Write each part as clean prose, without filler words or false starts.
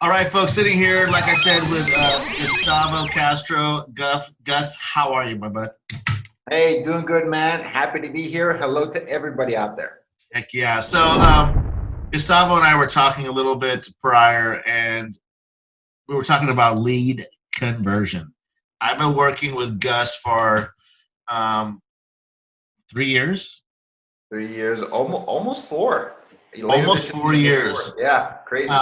All right, folks, sitting here, like I said, with Gustavo Castro. Gus, how are you, my bud? Hey, doing good, man. Happy to be here. Hello to everybody out there. Heck yeah. So, Gustavo and I were talking a little bit prior, and we were talking about lead conversion. I've been working with Gus for um, 3 years, 3 years, almost four. Later almost this year, four almost years. four. Yeah, crazy.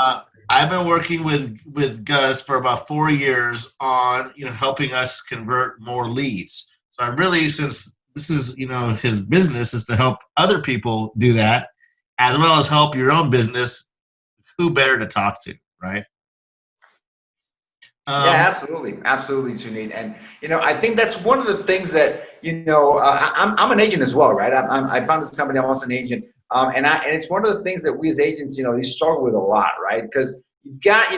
I've been working with Gus for about 4 years on helping us convert more leads. So I really, since this is his business is to help other people do that, as well as help your own business. Who better to talk to, right? Yeah, Um, absolutely, Suneet. And I think that's one of the things that I'm an agent as well, right? I founded this company. I'm also an agent, and it's one of the things that we as agents, you struggle with a lot, right? Because you've got,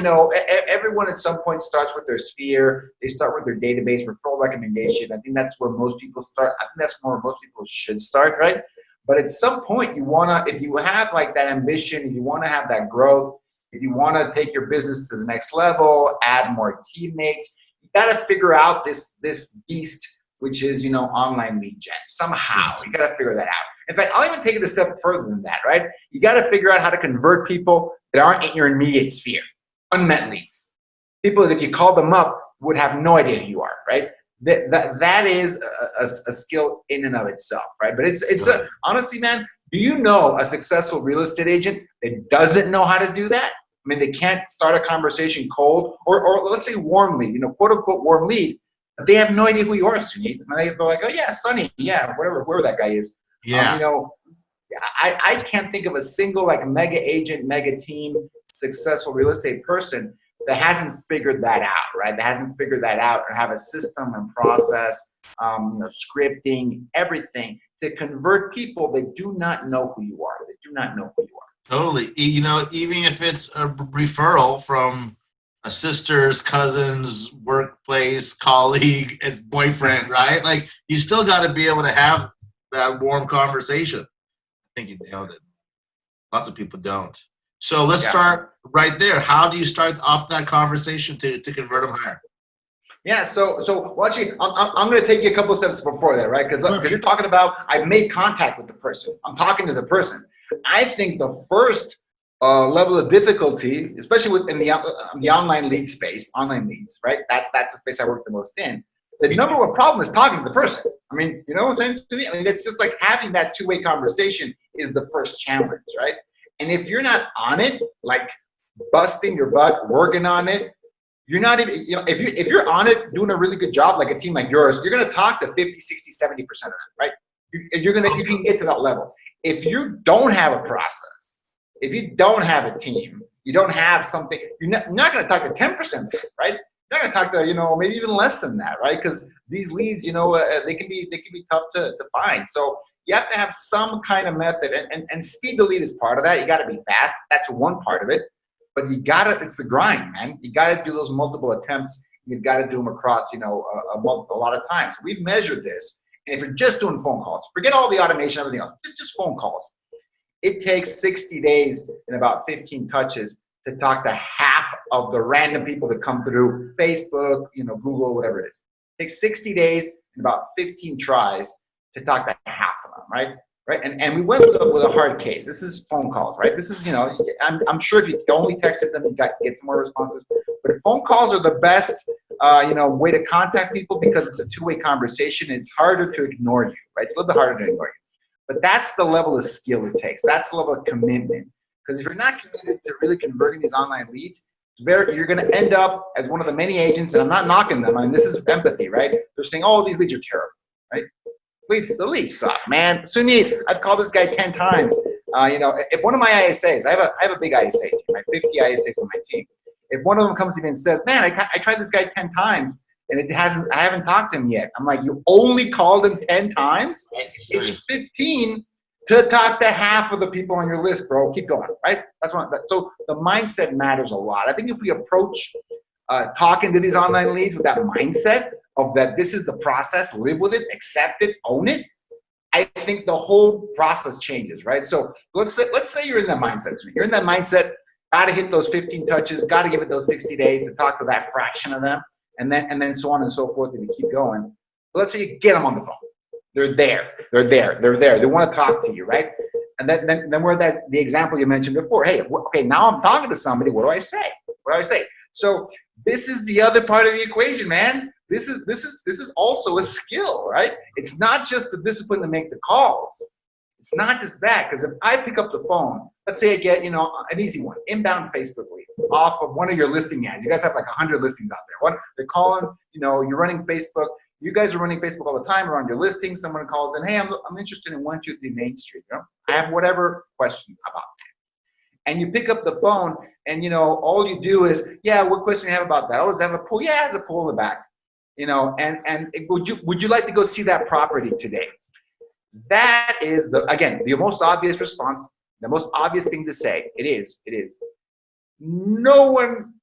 everyone at some point starts with their sphere. They start with their database, referral recommendation. I think that's where most people start. I think that's where most people should start, right? But at some point, if you have like that ambition, if you want to have that growth, if you want to take your business to the next level, add more teammates, you got to figure out this beast, which is online lead gen. Somehow yes. you got to figure that out. In fact, I'll even take it a step further than that, right? You got to figure out how to convert people that aren't in your immediate sphere, unmet leads, people that if you call them up would have no idea who you are, right? That is a skill in and of itself, right? But honestly, man, do you know a successful real estate agent that doesn't know how to do that? I mean, they can't start a conversation cold or let's say warm lead, quote unquote warm lead, but they have no idea who you are, Suneet. They're like, oh yeah, Sonny, yeah, whatever, whoever that guy is. Yeah. I can't think of a single like mega agent, mega team, successful real estate person that hasn't figured that out, right? That hasn't figured that out or have a system and process, scripting, everything to convert people that do not know who you are. They do not know who you are. Totally. Even if it's a referral from a sister's, cousin's, workplace, colleague, and boyfriend, right? Like you still got to be able to have that warm conversation. I think you nailed it. Lots of people don't. So let's Yeah. start right there. How do you start off that conversation to convert them higher? Yeah, well, actually, I'm going to take you a couple of steps before that, right? Because you're talking about I've made contact with the person. I'm talking to the person. I think the first level of difficulty, especially within the online lead space, online leads, right? That's the space I work the most in. The number one problem is talking to the person. I mean, you know what I'm saying to me? I mean, it's just like having that two-way conversation is the first challenge, right? And if you're not on it, like busting your butt, working on it, you're not even, if you're on it, doing a really good job, like a team like yours, you're going to talk to 50, 60, 70% of them, right? You can get to that level. If you don't have a process, if you don't have a team, you don't have something, you're not going to talk to 10%, right? You're not going to talk to, maybe even less than that, right? Because these leads, they can be tough to find. So you have to have some kind of method, and speed to lead is part of that. You got to be fast. That's one part of it. But it's the grind, man. You got to do those multiple attempts. You've got to do them across, a lot of times. We've measured this. And if you're just doing phone calls, forget all the automation, everything else, just phone calls. It takes 60 days and about 15 touches to talk to half of the random people that come through Facebook, Google, whatever it is. It takes 60 days and about 15 tries to talk to half of them, right? Right, and we went with a hard case. This is phone calls, right? This is, I'm sure if you only texted them, you get some more responses. But phone calls are the best, way to contact people because it's a two-way conversation. It's harder to ignore you, right? It's a little bit harder to ignore you. But that's the level of skill it takes. That's the level of commitment. Because if you're not committed to really converting these online leads, you're going to end up as one of the many agents, and I'm not knocking them. I mean, this is empathy, right? They're saying, oh, these leads are terrible, right? The leads suck, man. Suneet, I've called this guy 10 times. If one of my ISAs, I have a big ISA team, right? 50 ISAs on my team. If one of them comes to me and says, man, I tried this guy 10 times and I haven't talked to him yet. I'm like, you only called him 10 times? It's 15 to talk to half of the people on your list, bro. Keep going, right? So the mindset matters a lot. I think if we approach talking to these online leads with that mindset of that this is the process, live with it, accept it, own it, I think the whole process changes, right? So let's say you're in that mindset. So you're in that mindset, Got to hit those 15 touches. Got to give it those 60 days to talk to that fraction of them, and then so on and so forth, and you keep going. But let's say you get them on the phone. They're there. They want to talk to you, right? And then we're at the example you mentioned before. Hey, okay, now I'm talking to somebody. What do I say? So this is the other part of the equation, man. This is also a skill, right? It's not just the discipline to make the calls. It's not just that, because if I pick up the phone, let's say I get, an easy one, inbound Facebook lead off of one of your listing ads. You guys have like 100 listings out there. They're calling, you're running Facebook. You guys are running Facebook all the time around your listing. Someone calls in, hey, I'm interested in 123 Main Street. I have whatever question about that. And you pick up the phone and, all you do is, yeah, what question do you have about that? Oh, does it have a pool? Yeah, it has a pool in the back. Would you like to go see that property today? That is the most obvious response, the most obvious thing to say. It is. No one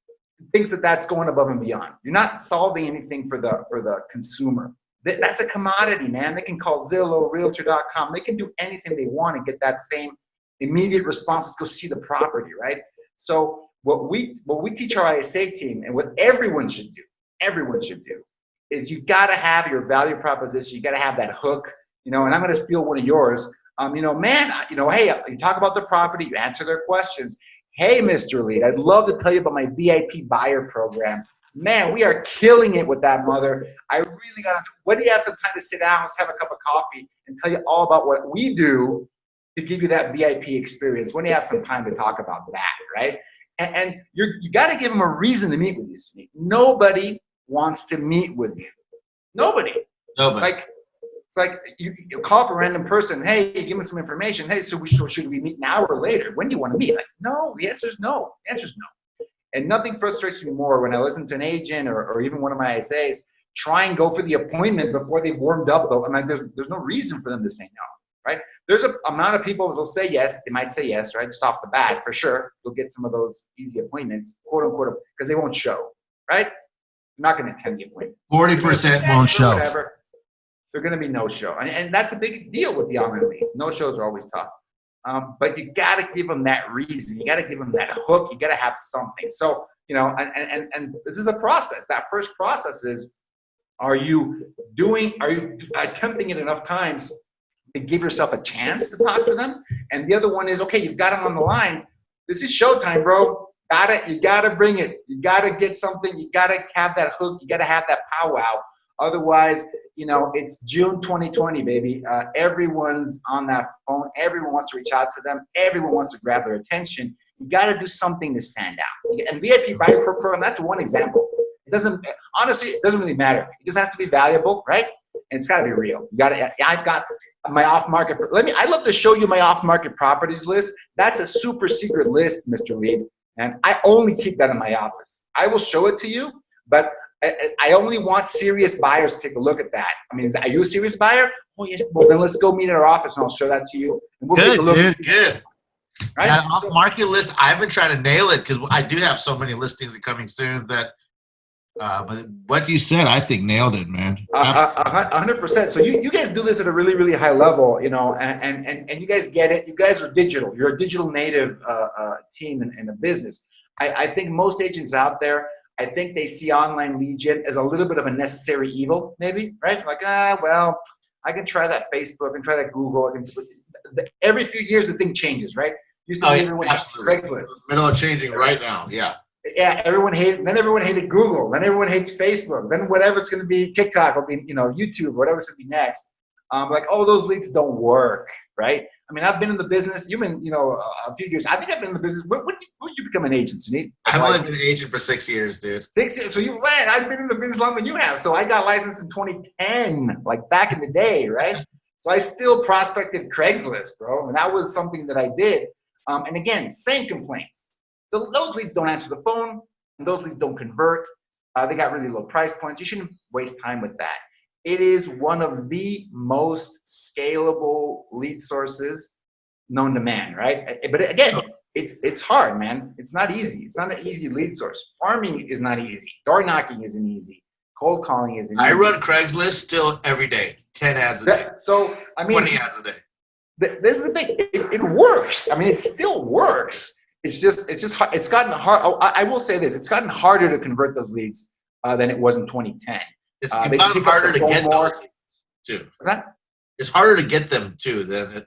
thinks that that's going above and beyond. You're not solving anything for the consumer. That's a commodity, man. They can call Zillow, Realtor.com. They can do anything they want and get that same immediate response. Let's go see the property, right? So what we teach our ISA team, and what everyone should do, is you got to have your value proposition. You got to have that hook. And I'm going to steal one of yours. Hey, you talk about the property, you answer their questions. Hey, Mr. Lead, I'd love to tell you about my VIP buyer program. Man, we are killing it with that, mother. I really got to, when do you have some time to sit down, let's have a cup of coffee and tell you all about what we do to give you that VIP experience? When do you have some time to talk about that, right? And you got to give them a reason to meet with you, Suneet. Nobody wants to meet with you. Nobody. It's like you call up a random person. Hey, give me some information. Hey, so should we meet now or later? When do you want to meet? Like, no. The answer is no. And nothing frustrates me more when I listen to an agent or even one of my ISAs try and go for the appointment before they've warmed up. Though, there's no reason for them to say no, right? There's a amount of people that will say yes. They might say yes, right? Just off the bat, for sure. You'll get some of those easy appointments, quote unquote, because they won't show, right? I'm not going to attend the appointment. 40% won't show. Whatever. They're going to be no show. And that's a big deal with the online leads. No shows are always tough. But you got to give them that reason. You got to give them that hook. You got to have something. So, and this is a process. That first process is, are you attempting it enough times to give yourself a chance to talk to them? And the other one is, okay, you've got them on the line. This is showtime, bro. You gotta bring it. You gotta get something. You gotta have that hook. You gotta have that powwow. Otherwise, it's June 2020, baby. Everyone's on that phone. Everyone wants to reach out to them. Everyone wants to grab their attention. You got to do something to stand out. And VIP buyer program, that's one example. Honestly, it doesn't really matter. It just has to be valuable, right? And it's got to be real. I've got my off-market. I'd love to show you my off-market properties list. That's a super secret list, Mr. Lead. And I only keep that in my office. I will show it to you, but I only want serious buyers to take a look at that. Are you a serious buyer? Oh, yeah. Well, then let's go meet at our office and I'll show that to you. And we'll take a look. Good. Right? That off-market list, I've been trying to nail it because I do have so many listings coming soon that, but what you said, I think nailed it, man. 100%. So you guys do this at a really, really high level, and you guys get it. You guys are digital. You're a digital native team in a business. I think most agents out there, I think they see online lead gen as a little bit of a necessary evil, maybe, right? Like, well, I can try that Facebook, I can try that Google. Every few years, the thing changes, right? Used to everyone Craigslist. Middle of changing right now, yeah. Yeah, everyone hated Google, then everyone hates Facebook, then whatever it's going to be, TikTok will be, YouTube, whatever it's going to be next. Those leads don't work, right? I've been in the business. You've been, a few years. I think I've been in the business. When did you become an agent, Suneet? I've only been an agent for 6 years, dude. 6 years. So I've been in the business longer than you have. So I got licensed in 2010, like back in the day, right? So I still prospected Craigslist, bro. And that was something that I did. And again, same complaints. Those leads don't answer the phone. And those leads don't convert. They got really low price points. You shouldn't waste time with that. It is one of the most scalable lead sources known to man, right? But again, it's hard, man. It's not easy. It's not an easy lead source. Farming is not easy. Door knocking isn't easy. Cold calling isn't easy. I run Craigslist still every day. 10 ads a day. 20 ads a day. This is the thing. It works. It still works. it's just it's gotten hard. I will say this: it's gotten harder to convert those leads than it was in 2010. It's They gotten pick up harder the to phone get more. those too. What's that? It's harder to get them too than.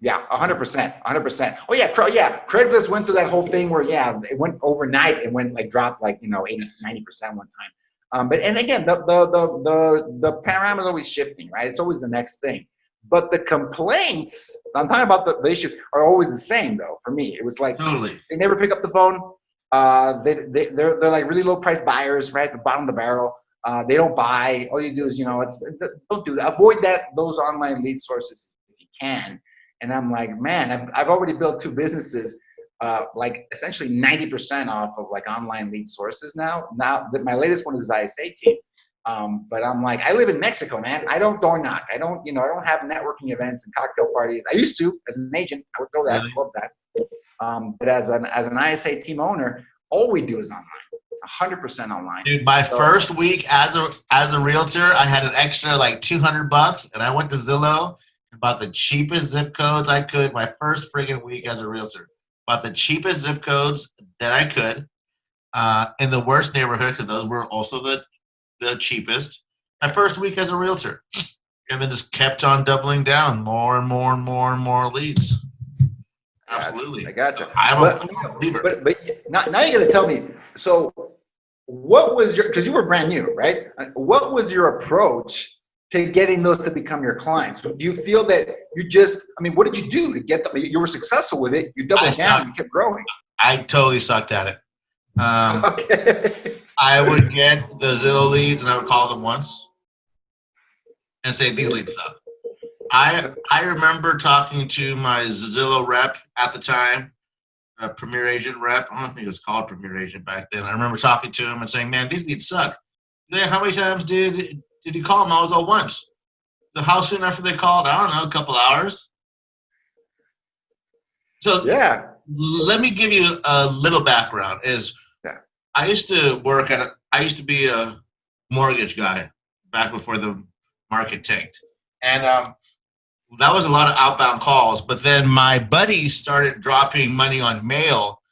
Yeah, 100%. Oh yeah, Craigslist went through that whole thing where it went overnight. It went dropped 80, 90% one time. But and again, the panorama is always shifting, right? It's always the next thing. But the complaints I'm talking about the issue are always the same though. For me, it was like Totally. they never pick up the phone. They're like really low price buyers, right at the bottom of the barrel. They don't buy. All you do is don't do that. Avoid those online lead sources if you can. And I'm like, man, I've already built 2 businesses, essentially 90% off of online lead sources now. Now that my latest one is ISA team. But I'm like, I live in Mexico, man. I don't door knock. I don't have networking events and cocktail parties. I used to as an agent. I would go that. Really? Love that. But as an ISA team owner, all we do is online. 100% online. Dude, my first week as a realtor, I had an extra $200, and I went to Zillow and bought the cheapest zip codes I could. My first friggin' week as a realtor, bought the cheapest zip codes that I could in the worst neighborhood because those were also the cheapest. My first week as a realtor, and then just kept on doubling down, more and more and more and more leads. Absolutely, I gotcha. I'm a believer. But now you got to tell me. So, what was because you were brand new, right? What was your approach to getting those to become your clients? Do you feel that what did you do to get them? You were successful with it. You doubled down. You kept growing. I totally sucked at it. Okay. I would get the Zillow leads and I would call them once and say, these leads suck. I remember talking to my Zillow rep at the time, a Premier Agent rep. I don't think it was called Premier Agent back then. I remember talking to him and saying, man, these leads suck. How many times did you call them? I was once. So how soon after they called? I don't know, a couple hours. So let me give you a little background. I used to be a mortgage guy back before the market tanked. And that was a lot of outbound calls. But then my buddies started dropping money on mail.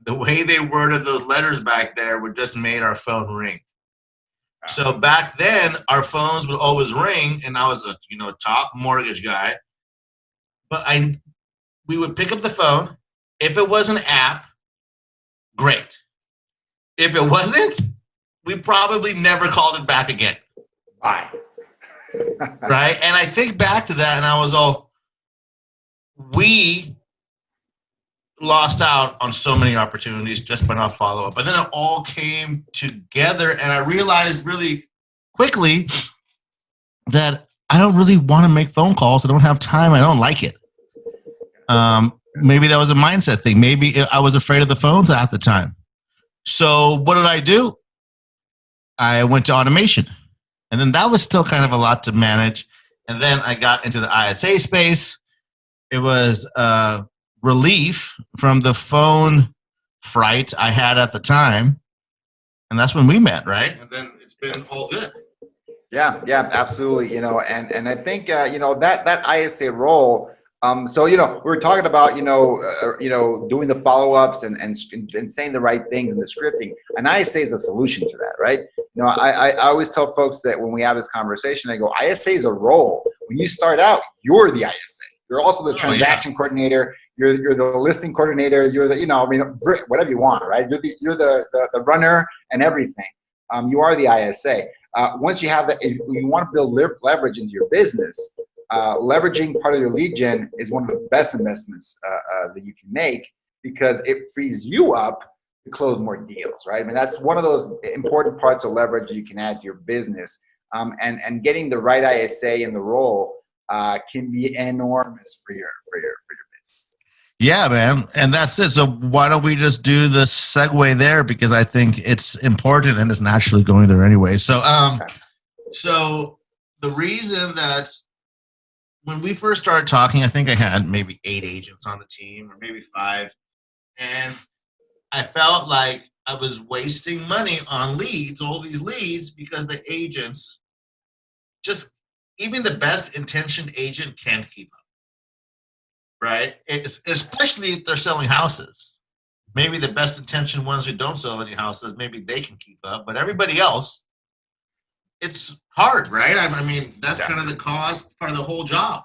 The way they worded those letters back there would just made our phone ring. So back then, our phones would always ring, and I was a top mortgage guy. But we would pick up the phone. If it was an app, great. If it wasn't, we probably never called it back again. Why? Right? And I think back to that, and I was we lost out on so many opportunities just by not follow up. But then it all came together, and I realized really quickly that I don't really want to make phone calls. I don't have time. I don't like it. Maybe that was a mindset thing. Maybe I was afraid of the phones at the time. So what did I do? I went to automation. And then that was still kind of a lot to manage. And then I got into the ISA space. It was relief from the phone fright I had at the time. And that's when we met, right? And then it's been all good. Yeah, absolutely. And I think, that ISA role, so, we were talking about, doing the follow-ups and saying the right things and the scripting. And ISA is a solution to that, right? I always tell folks that when we have this conversation, I go, ISA is a role. When you start out, you're the ISA. You're also the transaction coordinator. You're the listing coordinator. You're the, whatever you want, right? You're the runner and everything. You are the ISA. Once you have that, if you want to build leverage into your business, leveraging part of your lead gen is one of the best investments that you can make because it frees you up to close more deals, right? I mean, that's one of those important parts of leverage you can add to your business. And getting the right ISA in the role can be enormous for your business. Yeah, man. And that's it. So why don't we just do the segue there? Because I think it's important and it's naturally going there anyway. So, so the reason that when we first started talking, I think I had maybe 8 agents on the team or maybe 5. And I felt like I was wasting money on leads, all these leads, because the agents even the best intentioned agent can't keep up. right? Especially if they're selling houses. Maybe the best intentioned ones who don't sell any houses, maybe they can keep up, but everybody else, it's hard, right? I mean, that's kind of the cost, part of the whole job.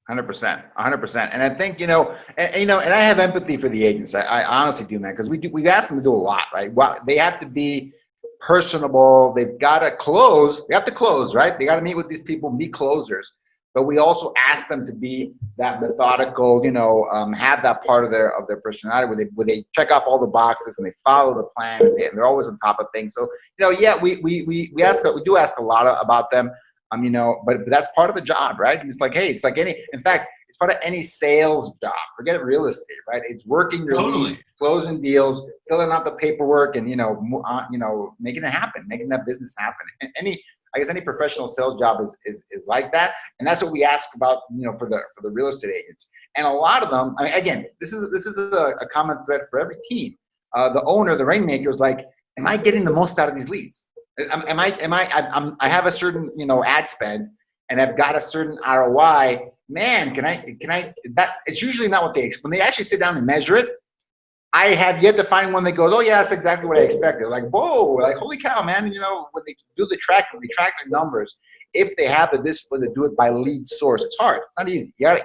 100%, 100%. And I think, and I have empathy for the agents. I honestly do, man, because we've asked them to do a lot, right? Well, they have to be personable. They've got to close. They have to close, right? They got to meet with these people, be closers. But we also ask them to be that methodical, have that part of their personality where they check off all the boxes and they follow the plan and they're always on top of things. So, yeah, we do ask a lot about them. But that's part of the job, right? And it's like, hey, in fact, it's part of any sales job. Forget real estate, right? It's working your leads, closing deals, filling out the paperwork, and making it happen, making that business happen. And any professional sales job is like that, and that's what we ask about, for the real estate agents. And a lot of them, again, this is a common thread for every team. The owner, the rainmaker, is like, am I getting the most out of these leads? I have a certain, ad spend, and I've got a certain ROI. Man, can I, that it's usually not what when they actually sit down and measure it. I have yet to find one that goes, oh yeah, that's exactly what I expected. Like, whoa, like, holy cow, man. When they do the tracking, they track their numbers. If they have the discipline to do it by lead source, it's hard. It's not easy. You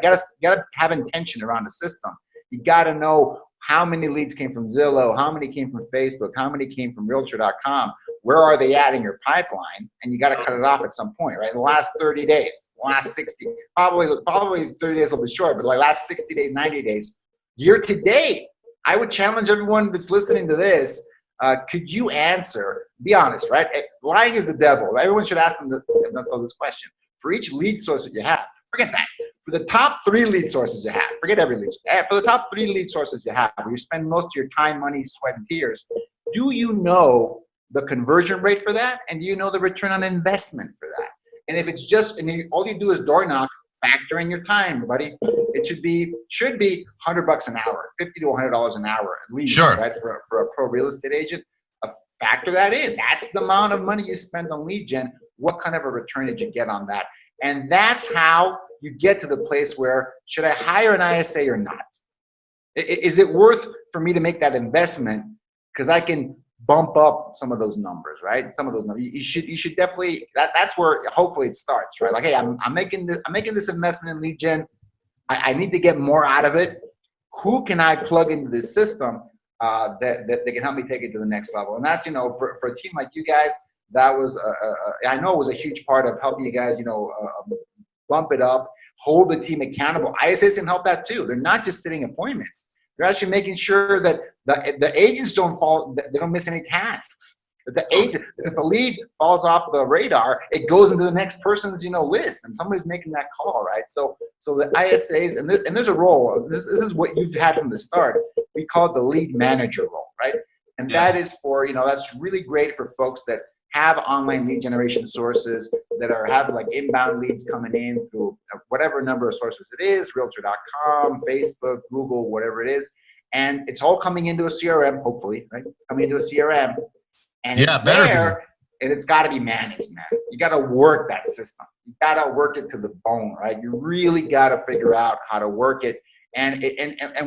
gotta have intention around the system. You gotta know how many leads came from Zillow, how many came from Facebook, how many came from Realtor.com. Where are they at in your pipeline? And you got to cut it off at some point, right? The last 30 days, last 60, probably 30 days will be short, but like last 60 days, 90 days, year to date. I would challenge everyone that's listening to this. Could you answer? Be honest, right? Lying is the devil. Everyone should ask themselves this question. For each lead source that you have, forget that. For the top 3 lead sources you have, forget every lead. For the top 3 lead sources you have, where you spend most of your time, money, sweat, and tears, do you know the conversion rate for that? And do you know the return on investment for that? And if it's just, all you do is door knock, factor in your time, buddy. It should be $100 an hour, $50 to $100 an hour at least, sure, right? For a pro real estate agent, factor that in. That's the amount of money you spend on lead gen. What kind of a return did you get on that? And that's how you get to the place where, should I hire an ISA or not? Is it worth for me to make that investment? Because I can bump up some of those numbers, right? Some of those numbers. You should definitely, that's where hopefully it starts, right? Like, hey, I'm making this investment in lead gen. I need to get more out of it. Who can I plug into this system that can help me take it to the next level? And that's, for a team like you guys, that was I know it was a huge part of helping you guys, bump it up, hold the team accountable. ISAs can help that too. They're not just setting appointments. They're actually making sure that the agents don't they don't miss any tasks. If a lead falls off the radar, it goes into the next person's list, and somebody's making that call, right? So the ISAs, and there's a role. This is what you've had from the start. We call it the lead manager role, right? And that is for that's really great for folks that have online lead generation sources that have like inbound leads coming in through whatever number of sources it is, Realtor.com, Facebook, Google, whatever it is. And it's all coming into a CRM, hopefully, right? Coming into a CRM. And it's there, and it's got to be managed, man. You got to work that system. You got to work it to the bone, right? You really got to figure out how to work it. And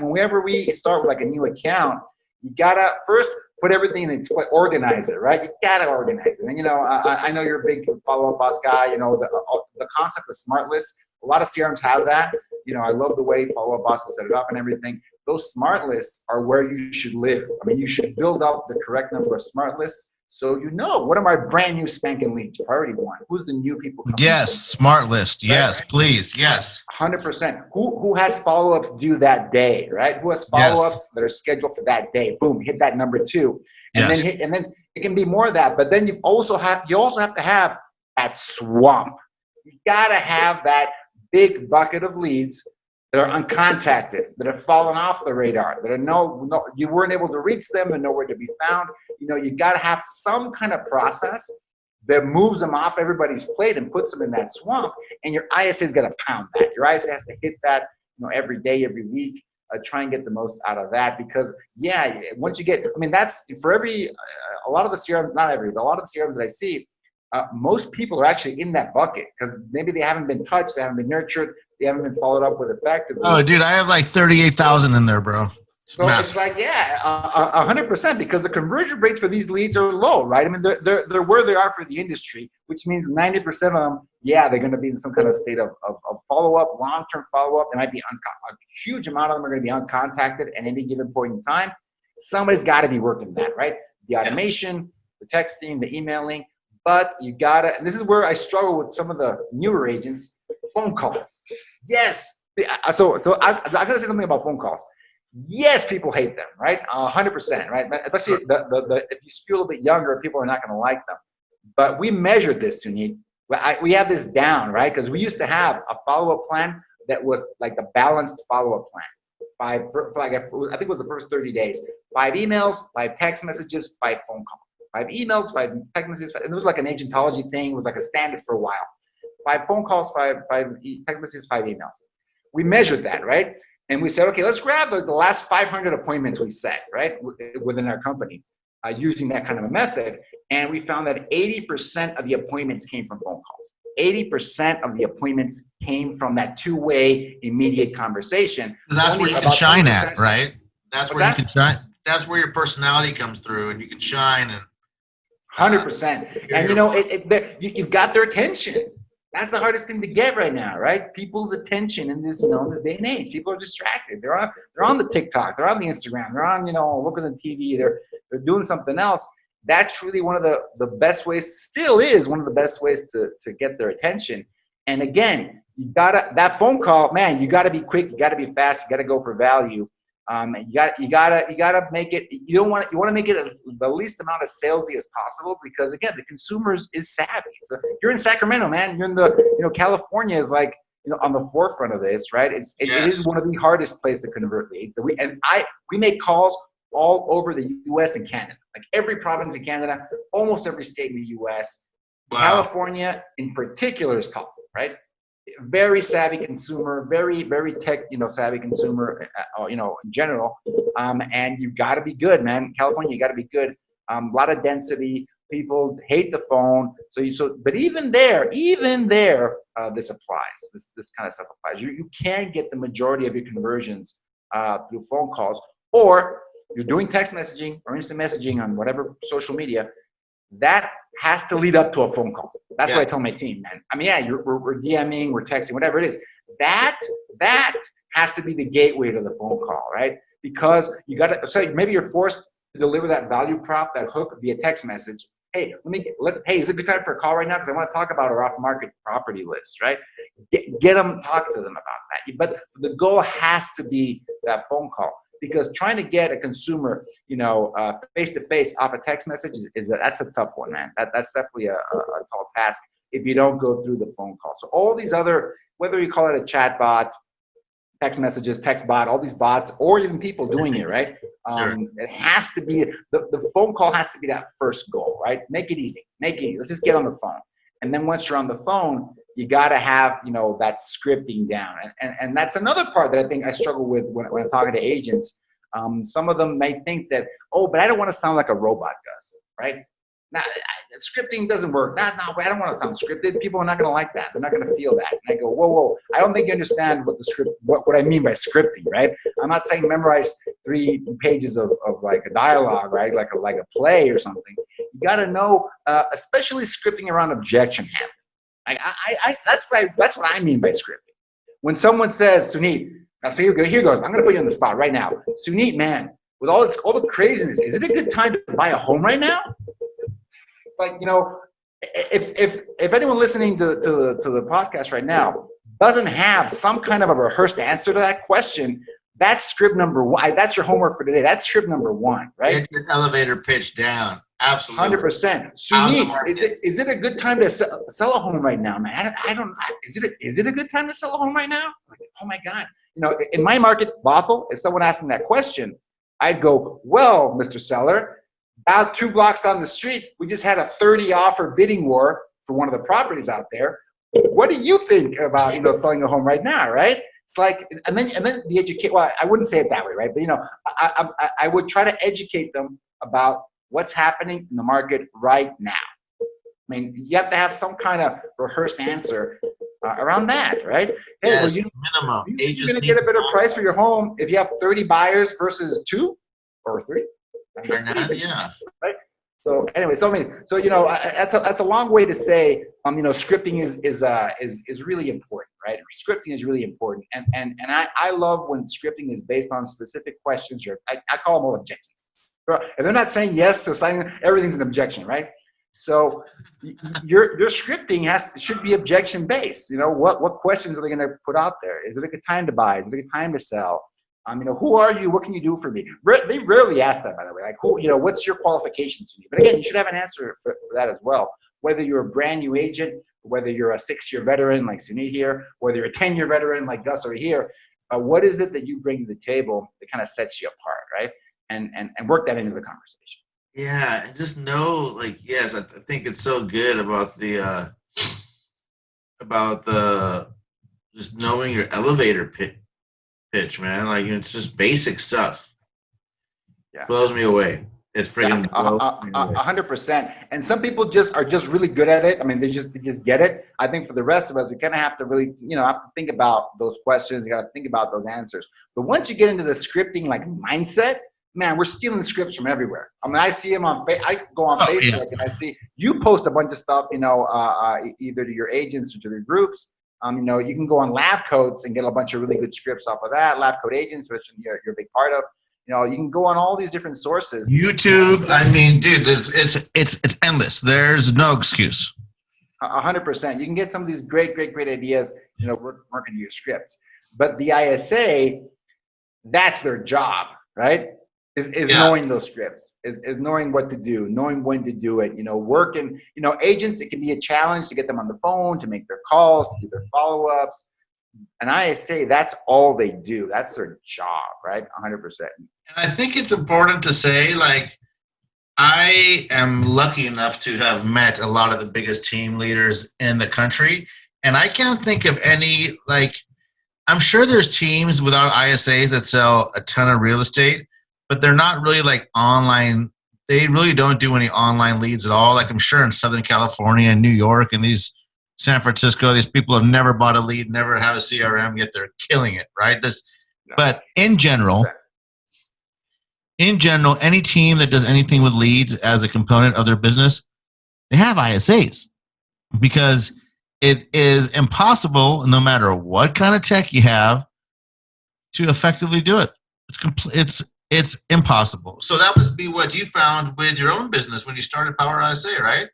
whenever we start with like a new account, you got to first put everything in its place, organize it, right? You got to organize it. And, I know you're a big follow-up boss guy. The concept of smart lists, a lot of CRMs have that. I love the way follow-up bosses set it up and everything. Those smart lists are where you should live. I mean, you should build up the correct number of smart lists. So what are my brand new spanking leads? Priority 1. Who's the new people coming? Yes, smart list. Yes, right? Please. Yes. 100%. Who has follow-ups due that day, right? Who has follow-ups that are scheduled for that day? Boom, hit that number 2. And then it can be more of that. But then you also have to have that swamp. You gotta have that big bucket of leads that are uncontacted, that have fallen off the radar, that are you weren't able to reach them and nowhere to be found. You got to have some kind of process that moves them off everybody's plate and puts them in that swamp. And your ISA is going to pound that. Your ISA has to hit that, every day, every week. Try and get the most out of that, because once you get, that's for a lot of the CRMs, not every, but a lot of the CRMs that I see, most people are actually in that bucket because maybe they haven't been touched, they haven't been nurtured, they haven't been followed up with effectively. Oh, dude, I have like 38,000 in there, bro. So it's like, yeah, 100%, because the conversion rates for these leads are low, right? I mean, they're where they are for the industry, which means 90% of them, yeah, they're going to be in some kind of state of follow-up, long-term follow-up. They might be a huge amount of them are going to be uncontacted at any given point in time. Somebody's got to be working that, right? The automation, the texting, the emailing, but you got to, and this is where I struggle with some of the newer agents, phone calls. Yes. So I'm going to say something about phone calls. Yes, people hate them, right? 100%, right? Especially if you skew a little bit younger, people are not going to like them. But we measured this, Suneet. We have this down, right? Because we used to have a follow-up plan that was like a balanced follow-up plan. I think it was the first 30 days. 5 emails, 5 text messages, 5 phone calls. 5 emails, 5 text messages. And it was like an agentology thing. It was like a standard for a while. 5 phone calls, 5 text messages, 5 emails. We measured that, right? And we said, okay, let's grab the last 500 appointments we set, right, within our company, using that kind of a method. And we found that 80% of the appointments came from phone calls. 80% of the appointments came from that two-way immediate conversation. That's where you can shine at, right? That's where you can shine. That's where your personality comes through, and you can shine. And 100%. And you know, you've got their attention. That's the hardest thing to get right now, right? People's attention in this, in this day and age. People are distracted. They're on the TikTok. They're on the Instagram. They're on, looking at the TV. They're doing something else. That's really one of the best ways. Still is one of the best ways to get their attention. And again, that phone call, man. You gotta be quick. You gotta be fast. You gotta go for value. You gotta make it. You want to make it the least amount of salesy as possible, because again, the consumers is savvy. So you're in Sacramento, man. You're in the California is like on the forefront of this, right? It is one of the hardest places to convert leads. So we make calls all over the U.S. and Canada, like every province in Canada, almost every state in the U.S. Wow. California in particular is tough, right? Very savvy consumer, very, very tech, savvy consumer, in general. And you got to be good, man. California, you got to be good. A lot of density. People hate the phone. But even there, this applies. This kind of stuff applies. You can get the majority of your conversions through phone calls, or you're doing text messaging or instant messaging on whatever social media. That has to lead up to a phone call. That's what I tell my team, man. I mean, yeah, we're DMing, we're texting, whatever it is. That has to be the gateway to the phone call, right? Because you got to. So maybe you're forced to deliver that value prop, that hook via text message. Hey, hey, is it a good time for a call right now? Because I want to talk about our off-market property list, right? Get them, talk to them about that. But the goal has to be that phone call. Because trying to get a consumer, face-to-face off a text message that's a tough one, man. That's definitely a tall task if you don't go through the phone call. So all these other, whether you call it a chat bot, text messages, text bot, all these bots, or even people doing it, right? Sure. It has to be, the phone call has to be that first goal, right? Make it easy. Let's just get on the phone. And then once you're on the phone, you got to have, that scripting down. And that's another part that I think I struggle with when I'm talking to agents. Some of them may think that, but I don't want to sound like a robot, Gus, right? Now, scripting doesn't work. I don't want to sound scripted. People are not going to like that. They're not going to feel that. And I go, whoa. I don't think you understand what I mean by scripting, right? I'm not saying memorize 3 pages of like a dialogue, right? Like a play or something. You got to know, especially scripting around objection handling. That's what I mean by scripting. When someone says, Suneet, now so here goes. I'm going to put you on the spot right now. Suneet, man, with all the craziness, is it a good time to buy a home right now? It's like, if anyone listening to the podcast right now doesn't have some kind of a rehearsed answer to that question, that's script number 1. That's your homework for today. That's script number 1, right? Get your elevator pitch down. Absolutely. 100%. Suneet, is it a good time to sell a home right now, man? Is it a good time to sell a home right now? Like, oh my God. In my market, Bothell, if someone asked me that question, I'd go, well, Mr. Seller, about 2 blocks down the street, we just had a 30 offer bidding war for one of the properties out there. What do you think about, selling a home right now, right? It's like, and then the educate. Well, I wouldn't say it that way, right? But I would try to educate them about what's happening in the market right now. I mean, you have to have some kind of rehearsed answer around that, right? Hey, Yes, well, minimum. you're Agents going to need get to a better know price for your home if you have 30 buyers versus 2 or 3. or not. Yeah. Right? So anyway, so that's a long way to say scripting is really important, right? Scripting is really important, and I love when scripting is based on specific questions. Or I call them all objections. If they're not saying yes to something, everything's an objection, right? So your scripting should be objection based. What questions are they going to put out there? Is it a good time to buy? Is it a good time to sell? Who are you? What can you do for me? They rarely ask that, by the way. Like, what's your qualifications? But again, you should have an answer for that as well. Whether you're a brand new agent, whether you're a 6-year veteran like Suneet here, whether you're a 10-year veteran like Gus over here, what is it that you bring to the table that kind of sets you apart, right? And work that into the conversation. Yeah, and just know, like, yes, I think it's so good about the just knowing your elevator pitch, man. Like, it's just basic stuff. Yeah. Blows me away. It friggin' blows me away. 100%. And some people are just really good at it. I mean, they just get it. I think for the rest of us, we kind of have to really, have to think about those questions. You got to think about those answers. But once you get into the scripting like mindset, man, we're stealing scripts from everywhere. I mean, I see them I go on Facebook and I see you post a bunch of stuff, either to your agents or to their groups. You can go on Lab Coats and get a bunch of really good scripts off of that. Lab Coat Agents, which you're a big part of. You can go on all these different sources. YouTube, I mean, dude, it's endless. There's no excuse. 100%. You can get some of these great ideas, working to your scripts. But the ISA, that's their job, right? Is knowing those scripts, is knowing what to do, knowing when to do it, working, agents, it can be a challenge to get them on the phone, to make their calls, to do their follow-ups. And ISA, that's all they do. That's their job, right? 100%. And I think it's important to say, like, I am lucky enough to have met a lot of the biggest team leaders in the country. And I can't think of any, like, I'm sure there's teams without ISAs that sell a ton of real estate, but they're not really like online. They really don't do any online leads at all. Like, I'm sure in Southern California and New York and San Francisco, these people have never bought a lead, never have a CRM, yet they're killing it, right? But in general, any team that does anything with leads as a component of their business, they have ISAs, because it is impossible, no matter what kind of tech you have, to effectively do it. It's impossible. So that must be what you found with your own business when you started Power ISA, right?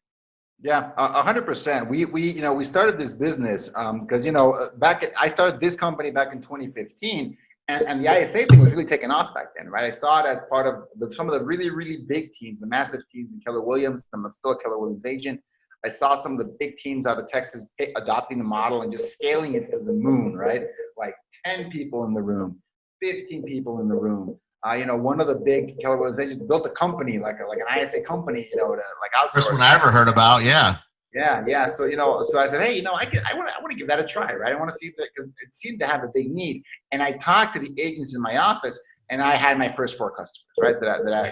Yeah, 100%. We started this business because I started this company back in 2015, and the ISA thing was really taking off back then, right? I saw it as part of some of the really, really big teams, the massive teams in Keller Williams. I'm still a Keller Williams agent. I saw some of the big teams out of Texas adopting the model and just scaling it to the moon, right? Like 10 people in the room, 15 people in the room. One of the big Keller Williams agents built a company, like an ISA company, to like outsource. First one I ever heard about, yeah. Yeah. So so I said, hey, I want to give that a try, right? I want to see if because it seemed to have a big need. And I talked to the agents in my office, and I had my first 4 customers, right?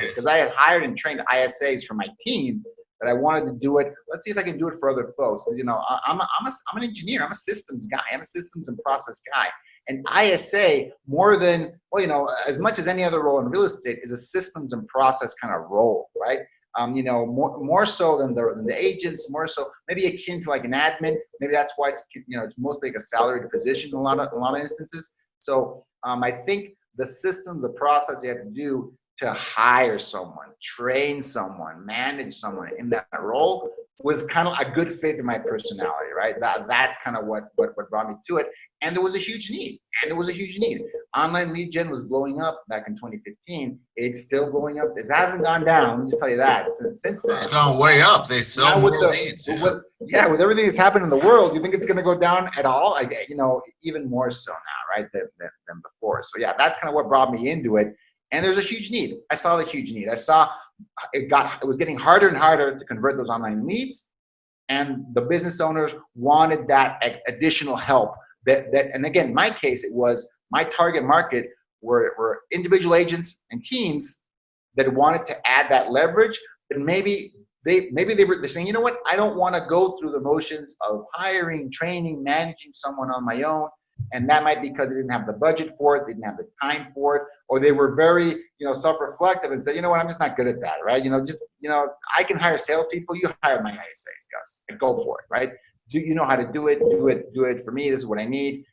Because I had hired and trained ISAs for my team. That I wanted to do it. Let's see if I can do it for other folks. I'm an engineer. I'm a systems guy. I'm a systems and process guy. And ISA, more than, as much as any other role in real estate, is a systems and process kind of role, right? More so than the agents, more so maybe akin to like an admin. Maybe that's why it's mostly like a salaried position in a lot of instances. So I think the systems, the process you have to do to hire someone, train someone, manage someone in that role was kind of a good fit in my personality, right? That's kind of what brought me to it. And there was a huge need. Online lead gen was blowing up back in 2015. It's still blowing up. It hasn't gone down. Let me just tell you that. Since then, it's gone way up. They sell more leads. With everything that's happened in the world, you think it's going to go down at all? Even more so now, right, than before. So yeah, that's kind of what brought me into it. And there's a huge need. I saw the huge need. I saw it was getting harder and harder to convert those online leads, and the business owners wanted that additional help. And again, in my case, it was my target market were individual agents and teams that wanted to add that leverage, but maybe maybe they're saying, you know what, I don't want to go through the motions of hiring, training, managing someone on my own. And that might be because they didn't have the budget for it, they didn't have the time for it, or they were very, self-reflective and said, you know what, I'm just not good at that, right? I can hire salespeople, you hire my ISAs, Gus, and go for it, right? Do you know how to do it? Do it for me. This is what I need.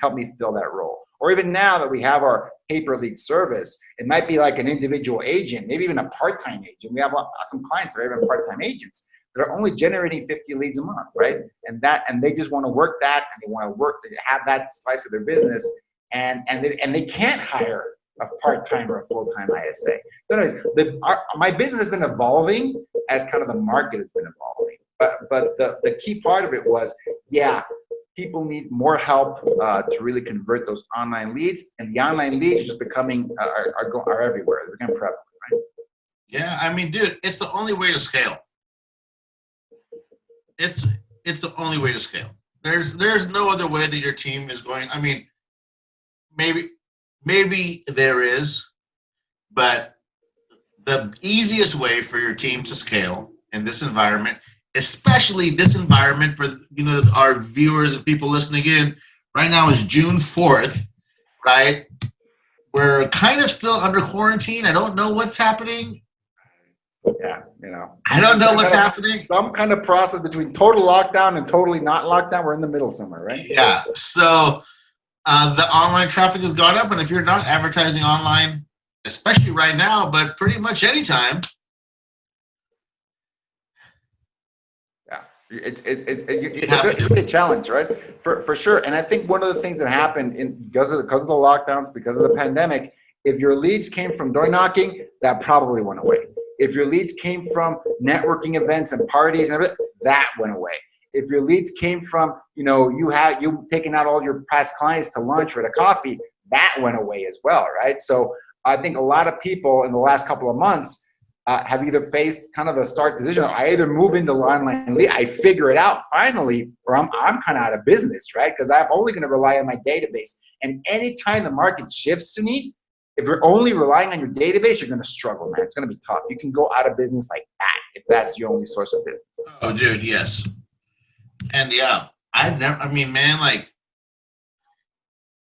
Help me fill that role. Or even now that we have our pay-per-lead service, it might be like an individual agent, maybe even a part-time agent. We have some clients that are even part-time agents that are only generating 50 leads a month, right? And they just want to work that, and they want to have that slice of their business, and they can't hire a part-time or a full-time ISA. So anyways, my business has been evolving as kind of the market has been evolving. But the key part of it was, people need more help to really convert those online leads, and the online leads just becoming are everywhere. They're becoming prevalent, right? Yeah, I mean, dude, it's the only way to scale. It's the only way to scale. There's no other way that your team is going. I mean, maybe there is, but the easiest way for your team to scale in this environment, especially this environment for our viewers and people listening in right now, is June 4th, right? We're kind of still under quarantine. I don't know what's happening. Yeah, I don't know what's happening. Some kind of process between total lockdown and totally not lockdown. We're in the middle somewhere, right? Yeah. So the online traffic has gone up, and if you're not advertising online, especially right now, but pretty much anytime. Yeah, it's really a challenge, right? For sure. And I think one of the things that happened because of the lockdowns, because of the pandemic, if your leads came from door knocking, that probably went away. If your leads came from networking events and parties and everything, that went away. If your leads came from, you taking out all your past clients to lunch or to coffee, that went away as well, right? So I think a lot of people in the last couple of months have either faced kind of the stark decision. I either move into online lead, I figure it out finally, or I'm kind of out of business, right? Because I'm only going to rely on my database. And anytime the market shifts, Suneet, if you're only relying on your database, you're going to struggle, man. It's going to be tough. You can go out of business like that if that's your only source of business. Oh, dude, yes. And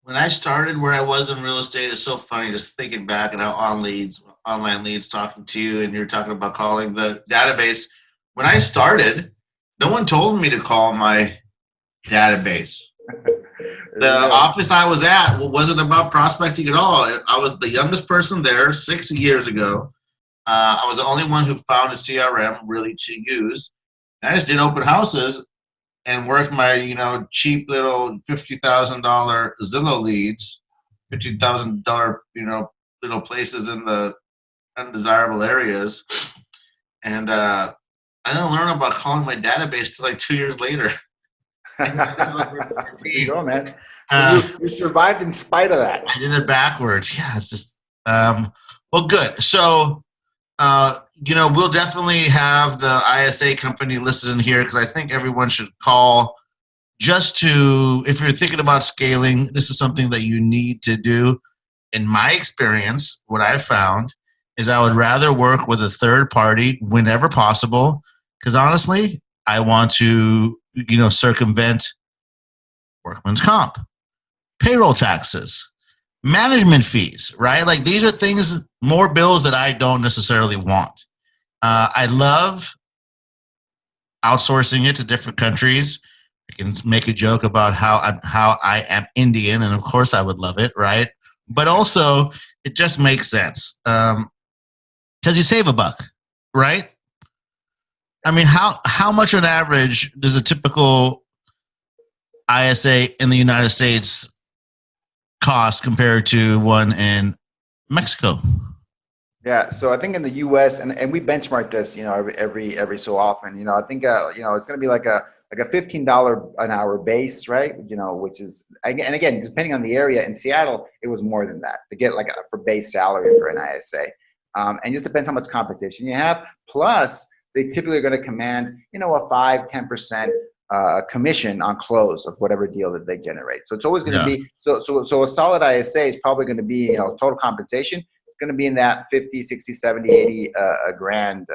when I started where I was in real estate, it's so funny just thinking back and how online leads talking to you, and you're talking about calling the database. When I started, no one told me to call my database. The office I was at wasn't about prospecting at all. I was the youngest person there 6 years ago. I was the only one who found a CRM really to use. And I just did open houses and worked my, cheap little $50,000 Zillow leads, $50,000, little places in the undesirable areas. And I didn't learn about calling my database till like 2 years later. There you go, man. You survived in spite of that. I did it backwards. Yeah, it's just well, good. So we'll definitely have the ISA company listed in here, because I think everyone should call if you're thinking about scaling. This is something that you need to do. In my experience, what I've found is I would rather work with a third party whenever possible, because honestly, I want to circumvent workman's comp, payroll taxes, management fees, right? Like, these are things, more bills that I don't necessarily want. I love outsourcing it to different countries. I can make a joke about how I am Indian, and of course I would love it, right? But also, it just makes sense because you save a buck, right? I mean, how much on average does a typical ISA in the United States cost compared to one in Mexico? Yeah, so I think in the U.S. and we benchmark this, every so often. I think it's going to be like a $15 an hour base, right? Which is, and again, depending on the area. In Seattle, it was more than that to get for base salary for an ISA, and just depends how much competition you have. Plus, they typically are going to command, a 5-10% commission on close of whatever deal that they generate. So it's always going to be so a solid ISA is probably going to be, total compensation. It's going to be in that 50, 60, 70, 80 grand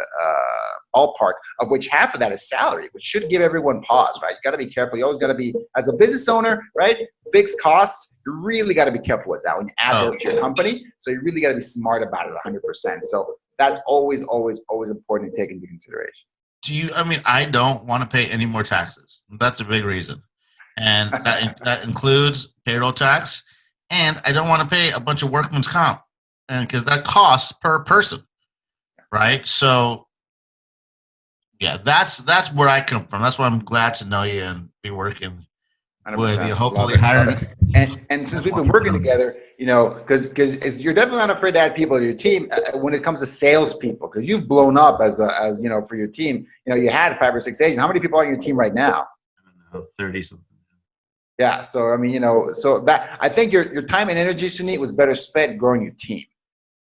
ballpark, of which half of that is salary, which should give everyone pause, right? You got to be careful. You always got to be, as a business owner, right? Fixed costs, you really got to be careful with that when you add those to your company. So you really got to be smart about it 100%. So that's always, always, always important to take into consideration. I don't want to pay any more taxes. That's a big reason. And that includes payroll tax. And I don't want to pay a bunch of workman's comp. And because that costs per person. Right. So yeah, that's where I come from. That's why I'm glad to know you and be working 100%. With you, hopefully hiring. And since we've been working together, because you're definitely not afraid to add people to your team when it comes to salespeople, because you've blown up as for your team. You had 5 or 6 agents. How many people are on your team right now? I don't know, 30 something. Yeah. So so that I think your time and energy, Suneet, was better spent growing your team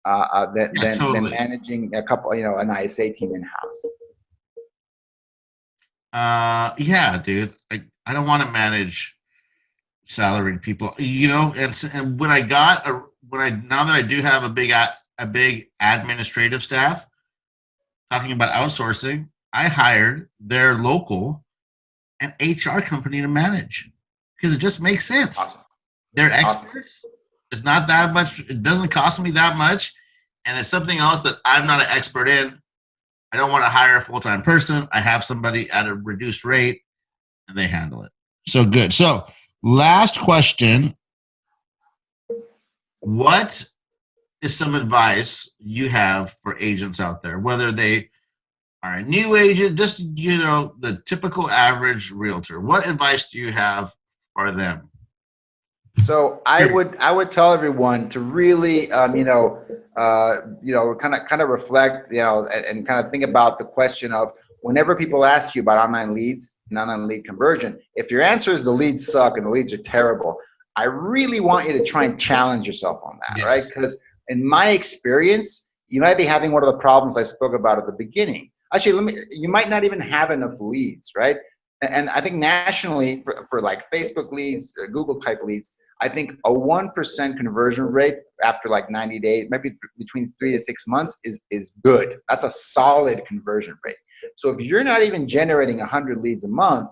than managing a couple, an ISA team in house. Yeah, dude. I don't want to manage salaried people, and when now that I do have a big administrative staff, talking about outsourcing, I hired their local and HR company to manage because it just makes sense. Awesome. They're experts. Awesome. It's not that much. It doesn't cost me that much. And it's something else that I'm not an expert in. I don't want to hire a full-time person. I have somebody at a reduced rate and they handle it. So good. So last question. What is some advice you have for agents out there, whether they are a new agent, just, the typical average realtor? What advice do you have for them? So I would tell everyone to really, kind of reflect, and kind of think about the question of whenever people ask you about online leads and online lead conversion, if your answer is the leads suck and the leads are terrible, I really want you to try and challenge yourself on that, right? Because in my experience, you might be having one of the problems I spoke about at the beginning. Actually, you might not even have enough leads, right? And I think nationally for like Facebook leads, Google type leads, I think a 1% conversion rate after like 90 days, maybe between 3 to 6 months is good. That's a solid conversion rate. So if you're not even generating 100 leads a month,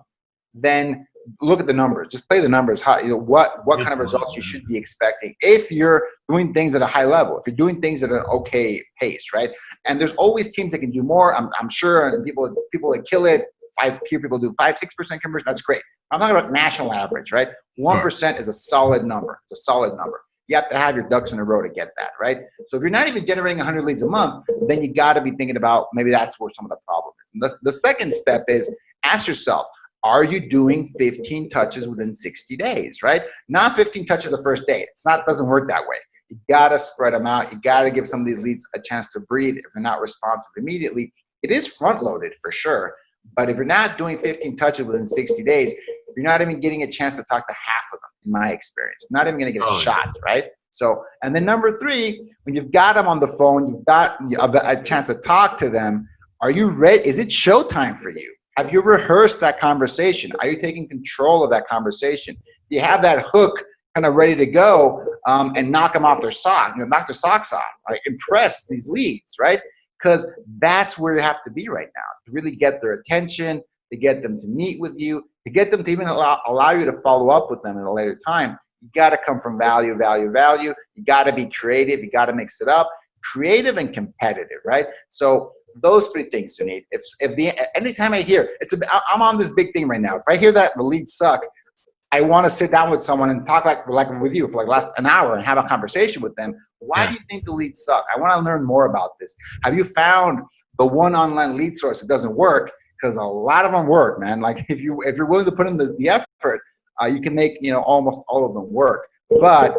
then look at the numbers. Just play the numbers. What kind of results you should be expecting if you're doing things at a high level, if you're doing things at an okay pace, right? And there's always teams that can do more. I'm sure, and people that kill it. People do 5-6% conversion. That's great. I'm talking about national average, right? 1% is a solid number. It's a solid number. You have to have your ducks in a row to get that, right? So if you're not even generating 100 leads a month, then you got to be thinking about maybe that's where some of the problem is. And the second step is ask yourself, are you doing 15 touches within 60 days, right? Not 15 touches the first day. Doesn't work that way. You got to spread them out. You got to give some of these leads a chance to breathe. If they're not responsive immediately, it is front loaded for sure. But if you're not doing 15 touches within 60 days, you're not even getting a chance to talk to half of them, in my experience. Not even going to get a shot, right? So, and then number 3, when you've got them on the phone, you've got a chance to talk to them, are you ready? Is it showtime for you? Have you rehearsed that conversation? Are you taking control of that conversation? Do you have that hook kind of ready to go and knock them off their socks, knock their socks off, right? Impress these leads, right? Because that's where you have to be right now to really get their attention, to get them to meet with you, to get them to even allow you to follow up with them at a later time. You got to come from value. You got to be creative. You got to mix it up. Creative and competitive, right? So those 3 things, Suneet. Anytime I hear I'm on this big thing right now. If I hear that the leads suck, I want to sit down with someone and talk like with you for like an hour and have a conversation with them. Why do you think the leads suck? I want to learn more about this. Have you found the one online lead source that doesn't work? Because a lot of them work, man. Like if you're willing to put in the effort, you can make almost all of them work. But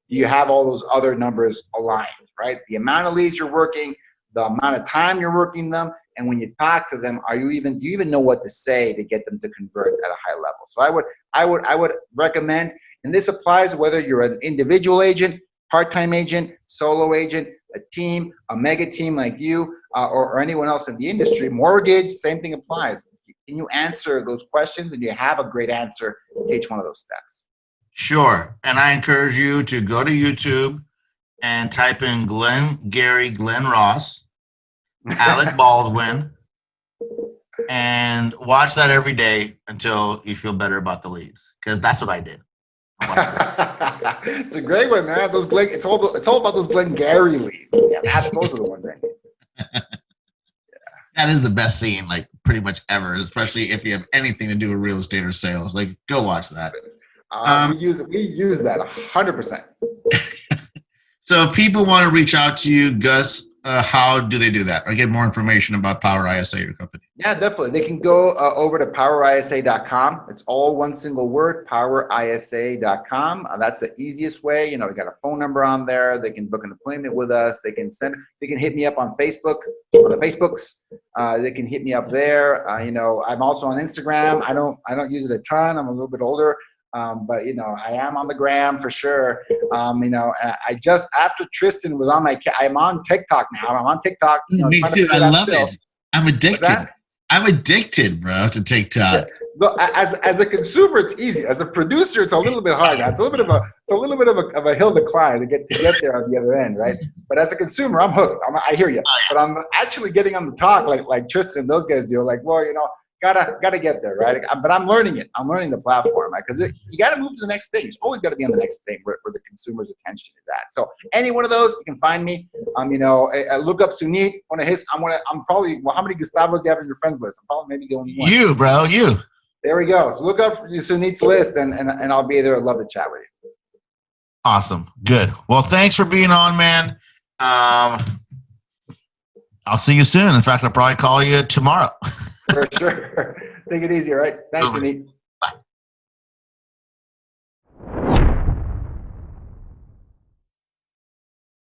you have all those other numbers aligned, right? The amount of leads you're working, the amount of time you're working them, and when you talk to them, do you even know what to say to get them to convert at a high level? So I would recommend, and this applies whether you're an individual agent, part-time agent, solo agent, a team, a mega team like you, or anyone else in the industry. Mortgage, same thing applies. Can you answer those questions, and you have a great answer to each one of those steps? Sure. And I encourage you to go to YouTube and type in Glenn Ross, Alec Baldwin, and watch that every day until you feel better about the leads. Because that's what I did. It's a great one, man. Those it's all about those Glengarry leads. Yeah, those are the ones I need. That is the best scene, like pretty much ever, especially if you have anything to do with real estate or sales. Like, go watch that. We use that 100%. So if people want to reach out to you, Gus, how do they do that or get more information about Power ISA, your company? Yeah, definitely. They can go over to powerisa.com. It's all one single word, powerisa.com. That's the easiest way. We got a phone number on there. They can book an appointment with us. They can hit me up on Facebook, on the Facebooks. They can hit me up there. I'm also on Instagram. I don't use it a ton. I'm a little bit older. But I am on the gram for sure. I just, after Tristan was on I'm on TikTok now. I'm on TikTok. Me too. I love it. I'm addicted. I'm addicted, bro, to TikTok. Yeah. Look, as a consumer, it's easy. As a producer, it's a little bit hard. It's a little bit of a hill to climb to get there on the other end, right? But as a consumer, I'm hooked. I hear you. But I'm actually getting on the talk like Tristan and those guys do. Like, well, gotta get there, right? But I'm learning it. I'm learning the platform, right? Because you got to move to the next thing. You always got to be on the next thing where the consumer's attention is at. So any one of those, you can find me. Look up Suneet. I'm probably. Well, how many Gustavos do you have on your friends list? I'm probably maybe the only one. You, bro, you. There we go. So look up Suneet's list, and I'll be there. I'd love to chat with you. Awesome. Good. Well, thanks for being on, man. I'll see you soon. In fact, I'll probably call you tomorrow. For sure. Take it easy, all right? Thanks, Suneet.